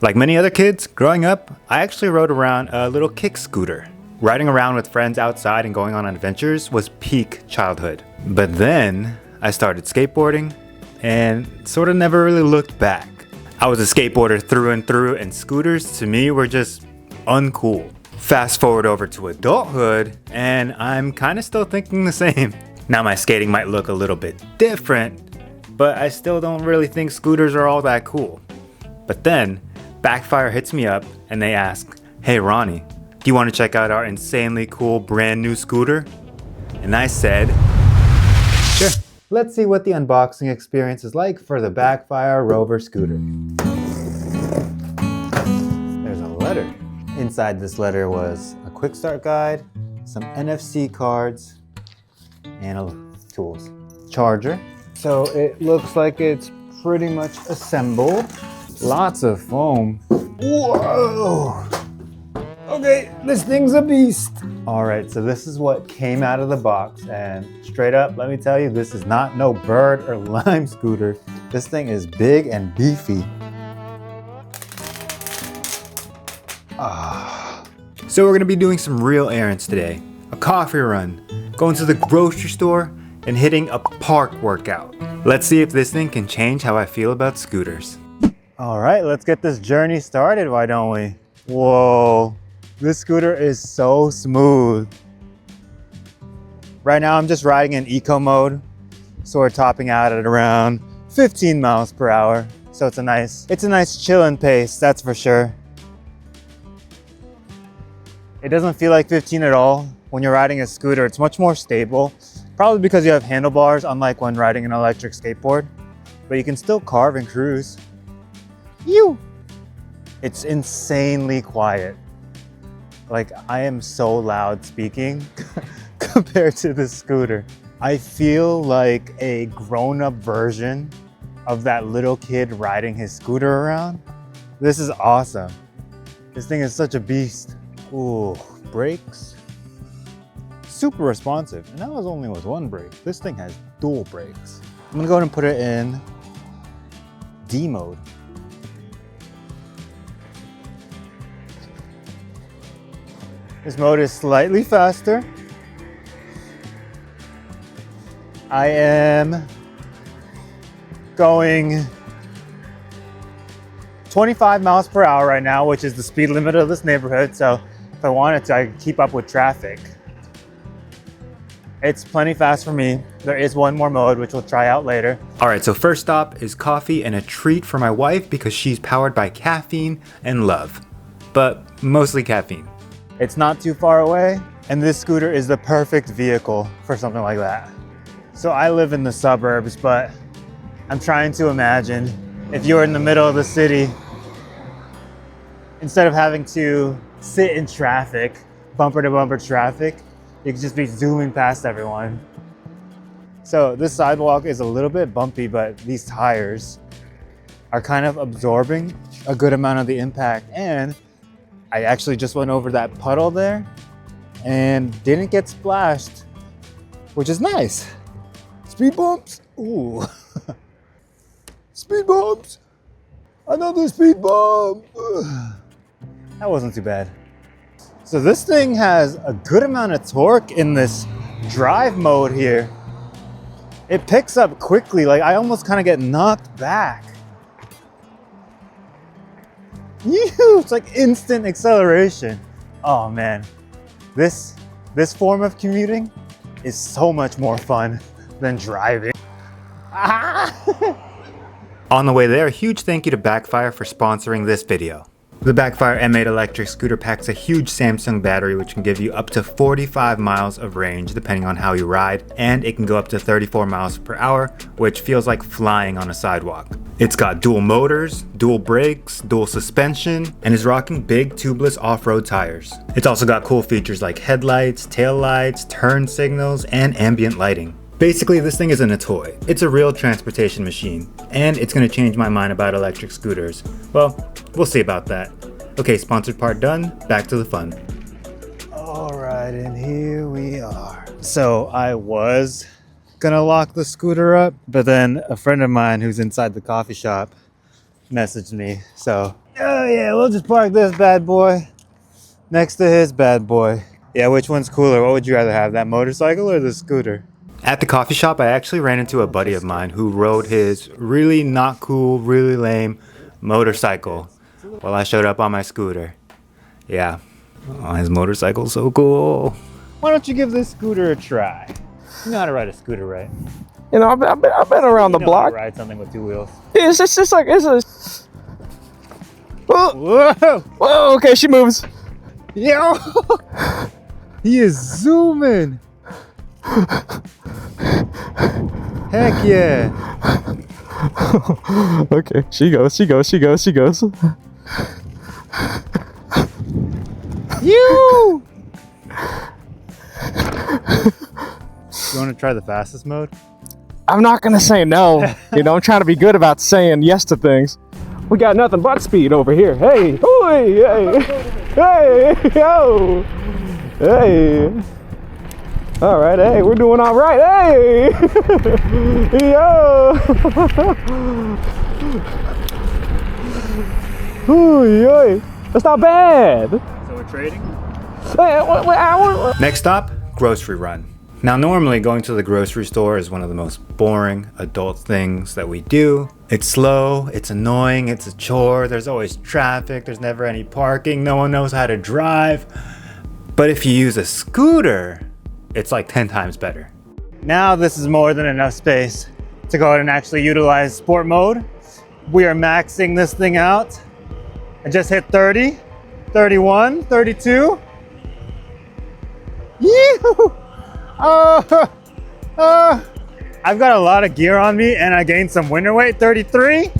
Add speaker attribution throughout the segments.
Speaker 1: Like many other kids, growing up, I actually rode around a little kick scooter. Riding around with friends outside and going on adventures was peak childhood. But then I started skateboarding and sort of never really looked back. I was a skateboarder through and through, and scooters to me were just uncool. Fast forward over to adulthood and I'm kind of still thinking the same. Now my skating might look a little bit different, but I still don't really think scooters are all that cool. But then Backfire hits me up and they ask, "Hey Ronnie, do you want to check out our insanely cool brand new scooter?" And I said, "Sure." Let's see what the unboxing experience is like for the Backfire Rover scooter. There's a letter. Inside this letter was a quick start guide, some NFC cards, and tools. Charger. So it looks like it's pretty much assembled. Lots of foam. Whoa! Okay, this thing's a beast. All right, so this is what came out of the box, and straight up, let me tell you, this is not no bird or lime scooter. This thing is big and beefy. So we're gonna be doing some real errands today. A coffee run, going to the grocery store, and hitting a park workout. Let's see if this thing can change how I feel about scooters. All right, let's get this journey started, why don't we? Whoa, this scooter is so smooth. Right now I'm just riding in eco mode, so we're topping out at around 15 miles per hour. So it's a nice chilling pace, that's for sure. It doesn't feel like 15 at all when you're riding a scooter. It's much more stable, probably because you have handlebars, unlike when riding an electric skateboard, but you can still carve and cruise. It's insanely quiet. Like, I am so loud speaking compared to the scooter. I feel like a grown-up version of that little kid riding his scooter around. This is awesome. This thing is such a beast. Ooh, brakes. Super responsive. And that was only with one brake. This thing has dual brakes. I'm gonna go ahead and put it in D mode. This mode is slightly faster. I am going 25 miles per hour right now, which is the speed limit of this neighborhood. So if I wanted to, I could keep up with traffic. It's plenty fast for me. There is one more mode, which we'll try out later. All right, so first stop is coffee and a treat for my wife because she's powered by caffeine and love, but mostly caffeine. It's not too far away, and this scooter is the perfect vehicle for something like that. So I live in the suburbs, but I'm trying to imagine if you were in the middle of the city, instead of having to sit in traffic, bumper to bumper traffic, you could just be zooming past everyone. So this sidewalk is a little bit bumpy, but these tires are kind of absorbing a good amount of the impact. And I actually just went over that puddle there and didn't get splashed, which is nice. Speed bumps, ooh. Speed bumps, another speed bump. That wasn't too bad. So this thing has a good amount of torque in this drive mode here. It picks up quickly, like I almost kind of get knocked back. It's like instant acceleration. Oh man, this form of commuting is so much more fun than driving. On the way there, a huge thank you to Backfire for sponsoring this video. The Backfire M8 electric scooter packs a huge Samsung battery which can give you up to 45 miles of range depending on how you ride, and it can go up to 34 miles per hour, which feels like flying on a sidewalk. It's got dual motors, dual brakes, dual suspension, and is rocking big tubeless off-road tires. It's also got cool features like headlights, taillights, turn signals, and ambient lighting. Basically, this thing isn't a toy. It's a real transportation machine, and it's gonna change my mind about electric scooters. Well, we'll see about that. Okay, sponsored part done, back to the fun. All right, and here we are. So I was gonna lock the scooter up, but then a friend of mine who's inside the coffee shop messaged me. So Oh yeah, we'll just park this bad boy next to his bad boy. Yeah, which one's cooler? What would you rather have, that motorcycle or the scooter? At the coffee shop, I actually ran into a buddy of mine who rode his really not cool, really lame motorcycle while I showed up on my scooter. Yeah, oh, his motorcycle's so cool. Why don't you give this scooter a try? You know how to ride a scooter, right?
Speaker 2: You know, I've been around the block.
Speaker 1: Ride something with two wheels.
Speaker 2: It's just like it's a.
Speaker 1: Whoa!
Speaker 2: Whoa! Okay, she moves.
Speaker 1: Yo! He is zooming. Heck yeah!
Speaker 2: Okay, she goes.
Speaker 1: You! You want to try the fastest mode?
Speaker 2: I'm not gonna say no. You know, I'm trying to be good about saying yes to things. We got nothing but speed over here. Hey, hooey, hey, hey, yo, hey. All right, hey, we're doing all right. Hey, yo. Hooey, that's not bad.
Speaker 1: So we're trading?
Speaker 2: Hey,
Speaker 1: Next stop, grocery run. Now normally going to the grocery store is one of the most boring adult things that we do. It's slow, it's annoying, it's a chore, there's always traffic, there's never any parking, no one knows how to drive. But if you use a scooter, it's like 10 times better. Now this is more than enough space to go ahead and actually utilize sport mode. We are maxing this thing out. I just hit 30, 31, 32. Yee-hoo! I've got a lot of gear on me and I gained some winter weight, 33.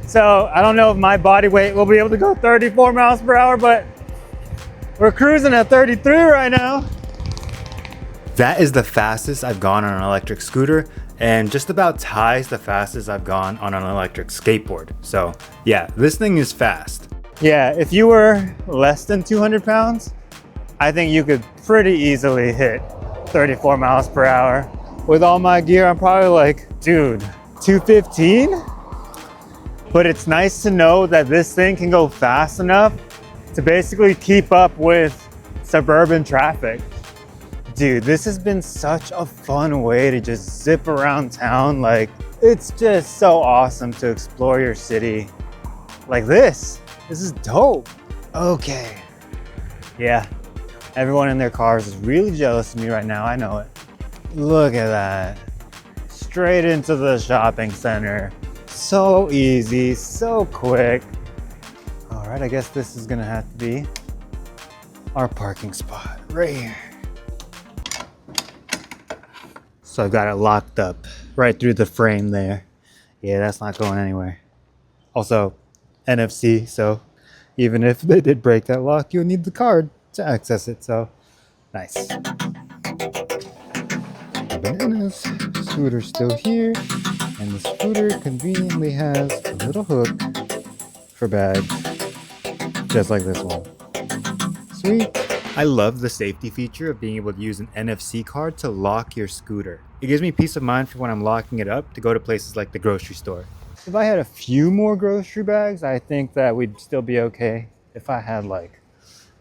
Speaker 1: So I don't know if my body weight will be able to go 34 miles per hour, but we're cruising at 33 right now. That is the fastest I've gone on an electric scooter and just about ties the fastest I've gone on an electric skateboard. So yeah, this thing is fast. Yeah, if you were less than 200 pounds, I think you could pretty easily hit 34 miles per hour. With all my gear, I'm probably like, dude, 215? But it's nice to know that this thing can go fast enough to basically keep up with suburban traffic. Dude, this has been such a fun way to just zip around town. Like, it's just so awesome to explore your city like this. This is dope. Okay. Yeah. Everyone in their cars is really jealous of me right now, I know it. Look at that. Straight into the shopping center. So easy, so quick. All right, I guess this is gonna have to be our parking spot right here. So I've got it locked up right through the frame there. Yeah, that's not going anywhere. Also, NFC, so even if they did break that lock, you'll need the card to access it, so nice. Bananas. Scooter's still here, and the scooter conveniently has a little hook for bags, just like this one. Sweet. I love the safety feature of being able to use an NFC card to lock your scooter. It gives me peace of mind for when I'm locking it up to go to places like the grocery store. If I had a few more grocery bags, I think that we'd still be okay. If I had like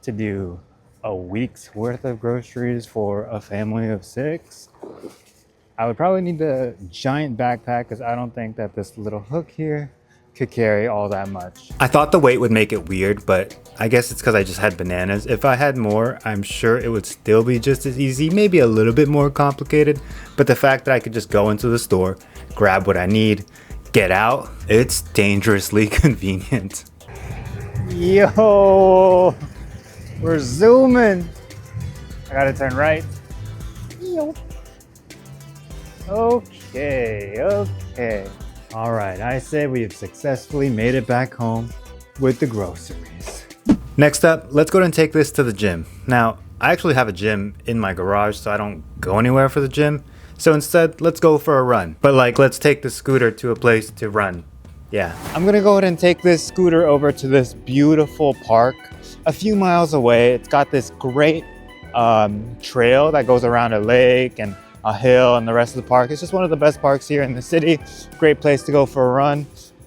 Speaker 1: to do a week's worth of groceries for a family of 6, I would probably need a giant backpack because I don't think that this little hook here could carry all that much. I thought the weight would make it weird, but I guess it's because I just had bananas. If I had more, I'm sure it would still be just as easy, maybe a little bit more complicated. But the fact that I could just go into the store, grab what I need, get out, it's dangerously convenient. Yo, we're zooming. I gotta turn right. Yo. Okay. All right, I say we have successfully made it back home with the groceries. Next up, let's go and take this to the gym. Now, I actually have a gym in my garage, so I don't go anywhere for the gym. So instead, let's go for a run. But like, let's take the scooter to a place to run. Yeah, I'm gonna go ahead and take this scooter over to this beautiful park a few miles away. It's got this great trail that goes around a lake and a hill and the rest of the park. It's just one of the best parks here in the city. Great place to go for a run.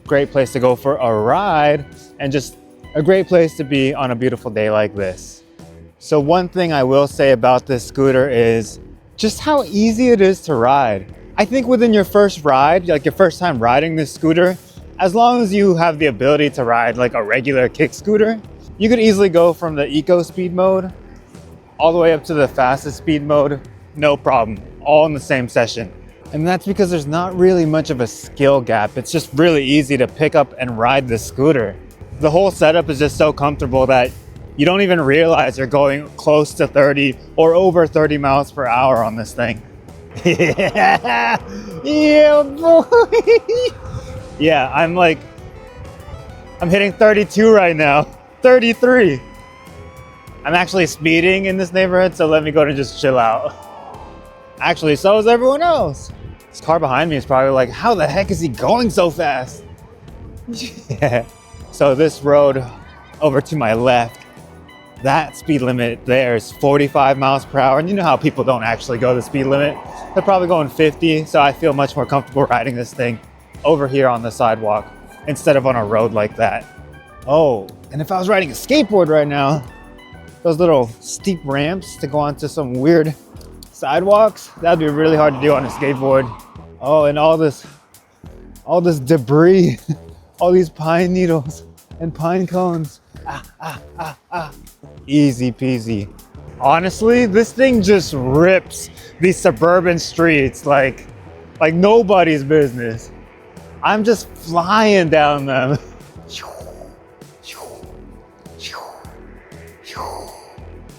Speaker 1: great place to go for a ride, and just a great place to be on a beautiful day like this. So one thing I will say about this scooter is just how easy it is to ride. I think within your first ride, like your first time riding this scooter, as long as you have the ability to ride like a regular kick scooter, you could easily go from the eco speed mode all the way up to the fastest speed mode, no problem, all in the same session. And that's because there's not really much of a skill gap. It's just really easy to pick up and ride the scooter. The whole setup is just so comfortable that you don't even realize you're going close to 30 or over 30 miles per hour on this thing. Yeah, yeah, boy. Yeah, I'm hitting 32 right now, 33. I'm actually speeding in this neighborhood, so let me go and just chill out. Actually, so is everyone else. This car behind me is probably like, how the heck is he going so fast? Yeah. So this road over to my left, that speed limit there is 45 miles per hour. And you know how people don't actually go the speed limit. They're probably going 50. So I feel much more comfortable riding this thing over here on the sidewalk instead of on a road like that. Oh, and if I was riding a skateboard right now, those little steep ramps to go onto some weird sidewalks, that'd be really hard to do on a skateboard. Oh, and all this debris, all these pine needles and pine cones. Easy peasy. Honestly, this thing just rips these suburban streets like nobody's business. I'm just flying down them.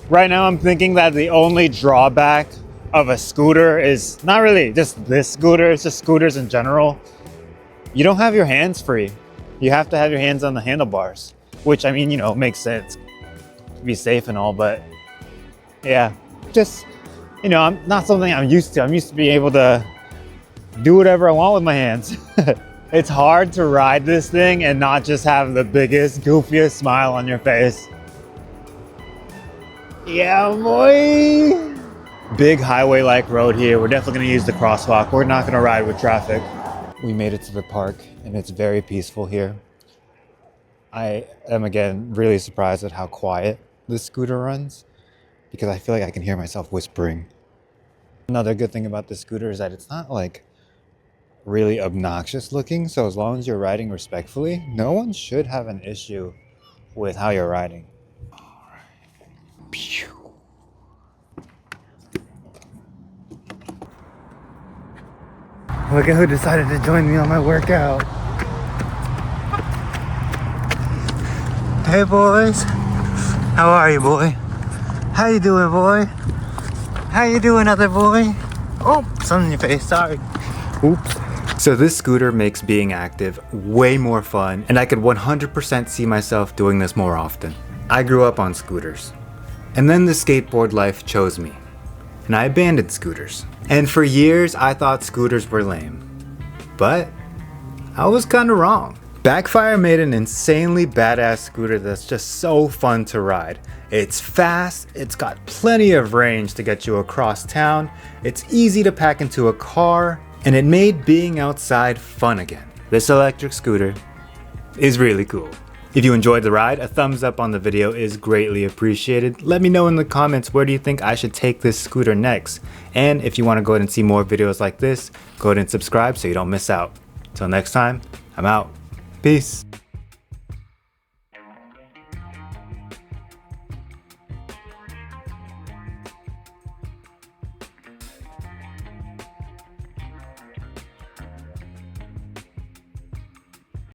Speaker 1: Right now I'm thinking that the only drawback of a scooter is not really just this scooter, it's just scooters in general. You don't have your hands free. You have to have your hands on the handlebars, which I mean, you know, makes sense to be safe and all, but yeah, just, you know, I'm not something I'm used to. I'm used to being able to do whatever I want with my hands. It's hard to ride this thing and not just have the biggest, goofiest smile on your face. Yeah, boy. Big highway-like road here. We're definitely gonna use the crosswalk. We're not gonna ride with traffic. We made it to the park and it's very peaceful here. I am again really surprised at how quiet this scooter runs because I feel like I can hear myself whispering. Another good thing about this scooter is that it's not like really obnoxious looking. So as long as you're riding respectfully, no one should have an issue with how you're riding. Look at who decided to join me on my workout. Hey boys, how are you, boy? How you doing, boy? How you doing, other boy? Oh, sun in your face, sorry. Oops. So this scooter makes being active way more fun, and I could 100% see myself doing this more often. I grew up on scooters, and then the skateboard life chose me, and I abandoned scooters. And for years, I thought scooters were lame, but I was kinda wrong. Backfire made an insanely badass scooter that's just so fun to ride. It's fast, it's got plenty of range to get you across town, it's easy to pack into a car, and it made being outside fun again. This electric scooter is really cool. If you enjoyed the ride, a thumbs up on the video is greatly appreciated. Let me know in the comments where do you think I should take this scooter next. And if you want to go ahead and see more videos like this, go ahead and subscribe so you don't miss out. Till next time, I'm out. Peace.